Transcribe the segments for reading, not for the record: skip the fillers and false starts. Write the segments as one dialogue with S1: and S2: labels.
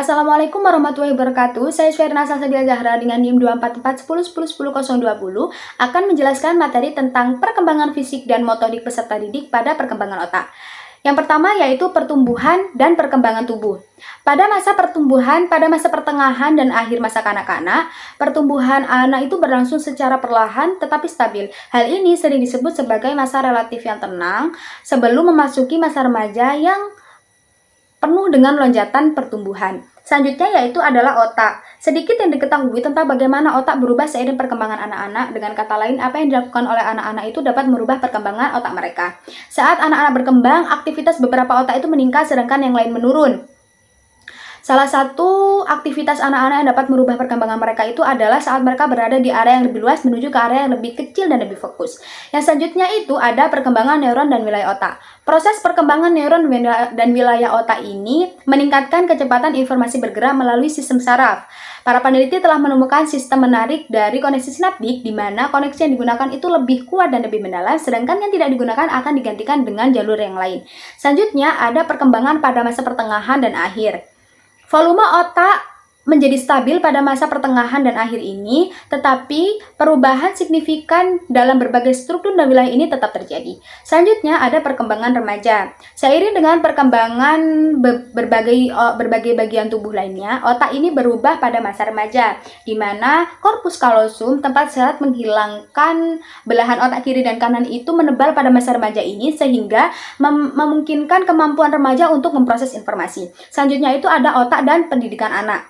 S1: Assalamualaikum warahmatullahi wabarakatuh. Saya Syairina Salsabila Zahra dengan NIM 24410101020 akan menjelaskan materi tentang perkembangan fisik dan motorik peserta didik pada perkembangan otak. Yang pertama yaitu pertumbuhan dan perkembangan tubuh. Pada masa pertumbuhan, pada masa pertengahan dan akhir masa kanak-kanak, pertumbuhan anak itu berlangsung secara perlahan tetapi stabil. Hal ini sering disebut sebagai masa relatif yang tenang sebelum memasuki masa remaja yang penuh dengan lonjakan pertumbuhan. Selanjutnya yaitu adalah otak. Sedikit yang diketahui tentang bagaimana otak berubah seiring perkembangan anak-anak. Dengan kata lain, apa yang dilakukan oleh anak-anak itu dapat merubah perkembangan otak mereka. Saat anak-anak berkembang, aktivitas beberapa otak itu meningkat sedangkan yang lain menurun. Salah satu aktivitas anak-anak yang dapat merubah perkembangan mereka itu adalah saat mereka berada di area yang lebih luas menuju ke area yang lebih kecil dan lebih fokus. Yang selanjutnya itu ada perkembangan neuron dan wilayah otak. Proses perkembangan neuron dan wilayah otak ini meningkatkan kecepatan informasi bergerak melalui sistem saraf. Para peneliti telah menemukan sistem menarik dari koneksi sinaptik di mana koneksi yang digunakan itu lebih kuat dan lebih mendalam, sedangkan yang tidak digunakan akan digantikan dengan jalur yang lain. Selanjutnya ada perkembangan pada masa pertengahan dan akhir. Volume otak menjadi stabil pada masa pertengahan dan akhir ini, tetapi perubahan signifikan dalam berbagai struktur dan wilayah ini tetap terjadi. Selanjutnya ada perkembangan remaja. Seiring dengan perkembangan berbagai bagian tubuh lainnya, otak ini berubah pada masa remaja, di mana korpus kalosum, tempat zat menghilangkan belahan otak kiri dan kanan itu menebal pada masa remaja ini, sehingga memungkinkan kemampuan remaja untuk memproses informasi. Selanjutnya itu ada otak dan pendidikan anak.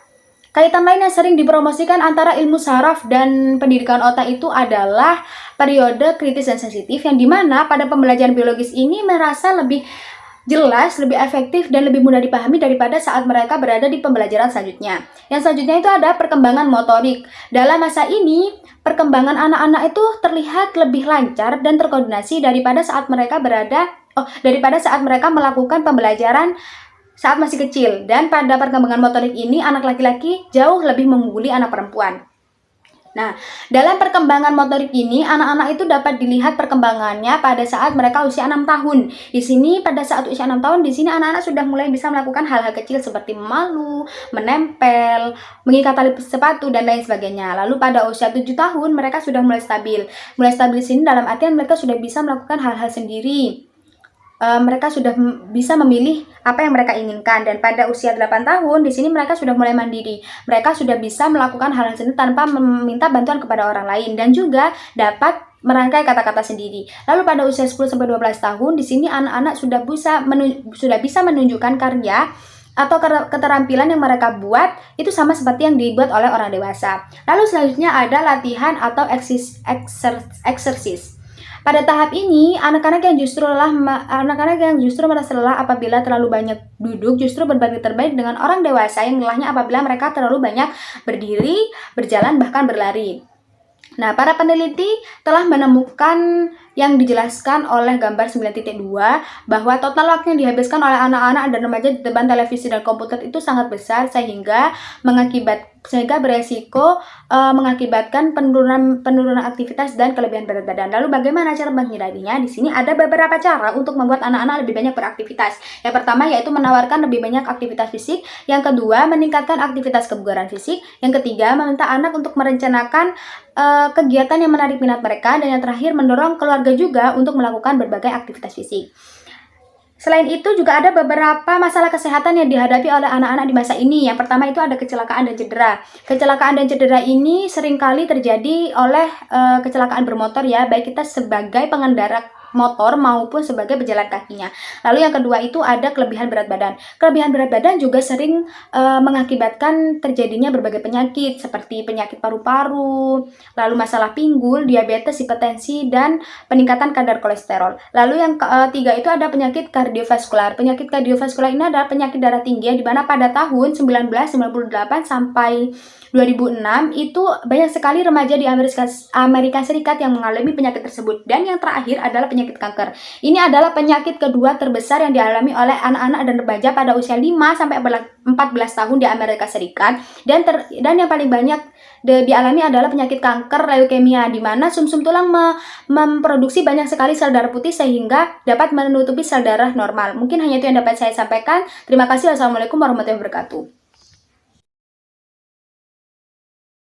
S1: Kaitan lain yang sering dipromosikan antara ilmu saraf dan pendidikan otak itu adalah periode kritis dan sensitif, yang dimana pada pembelajaran biologis ini merasa lebih jelas, lebih efektif, dan lebih mudah dipahami daripada saat mereka berada di pembelajaran selanjutnya. Yang selanjutnya itu ada perkembangan motorik. Dalam masa ini, perkembangan anak-anak itu terlihat lebih lancar dan terkoordinasi daripada saat mereka melakukan pembelajaran saat masih kecil, dan pada perkembangan motorik ini anak laki-laki jauh lebih mengungguli anak perempuan. Nah, dalam perkembangan motorik ini anak-anak itu dapat dilihat perkembangannya pada saat mereka usia 6 tahun. Di sini pada saat usia 6 tahun di sini anak-anak sudah mulai bisa melakukan hal-hal kecil seperti memalu, menempel, mengikat tali sepatu dan lain sebagainya. Lalu pada usia 7 tahun mereka sudah mulai stabil. Mulai stabil di sini dalam artian mereka sudah bisa melakukan hal-hal sendiri. Mereka sudah bisa memilih apa yang mereka inginkan, dan pada usia 8 tahun di sini mereka sudah mulai mandiri. Mereka sudah bisa melakukan hal-hal sendiri tanpa meminta bantuan kepada orang lain, dan juga dapat merangkai kata-kata sendiri. Lalu pada usia 10-12 tahun di sini anak-anak sudah bisa menunjukkan karya atau keterampilan yang mereka buat itu sama seperti yang dibuat oleh orang dewasa. Lalu selanjutnya ada latihan atau eksersis. Pada tahap ini, anak-anak yang justru merasa lelah apabila terlalu banyak duduk justru berbanding terbalik dengan orang dewasa yang lelahnya apabila mereka terlalu banyak berdiri, berjalan, bahkan berlari. Nah, para peneliti telah menemukan yang dijelaskan oleh gambar 9.2 bahwa total waktu yang dihabiskan oleh anak-anak dan remaja di depan televisi dan komputer itu sangat besar sehingga beresiko mengakibatkan penurunan aktivitas dan kelebihan berat badan. Lalu bagaimana cara menghindarinya? Di sini ada beberapa cara untuk membuat anak-anak lebih banyak beraktivitas. Yang pertama yaitu menawarkan lebih banyak aktivitas fisik. Yang kedua, meningkatkan aktivitas kebugaran fisik. Yang ketiga, meminta anak untuk merencanakan kegiatan yang menarik minat mereka. Dan yang terakhir, mendorong keluarga juga untuk melakukan berbagai aktivitas fisik. Selain itu juga ada beberapa masalah kesehatan yang dihadapi oleh anak-anak di masa ini. Yang pertama itu ada kecelakaan dan cedera. Kecelakaan dan cedera ini seringkali terjadi oleh kecelakaan bermotor ya, baik kita sebagai pengendara motor maupun sebagai pejalan kakinya. Lalu yang kedua itu ada kelebihan berat badan. Kelebihan berat badan juga sering mengakibatkan terjadinya berbagai penyakit seperti penyakit paru-paru, lalu masalah pinggul, diabetes, hipertensi, dan peningkatan kadar kolesterol. Lalu yang ketiga itu ada penyakit kardiovaskular. Penyakit kardiovaskular ini adalah penyakit darah tinggi yang dimana pada tahun 1998 sampai 2006 itu banyak sekali remaja di Amerika Serikat yang mengalami penyakit tersebut. Dan yang terakhir adalah penyakit kanker. Ini adalah penyakit kedua terbesar yang dialami oleh anak-anak dan remaja pada usia 5-14 tahun di Amerika Serikat. Dan yang paling banyak dialami adalah penyakit kanker leukemia, di mana sumsum tulang memproduksi banyak sekali sel darah putih sehingga dapat menutupi sel darah normal. Mungkin hanya itu yang dapat saya sampaikan. Terima kasih. Wassalamualaikum warahmatullahi wabarakatuh.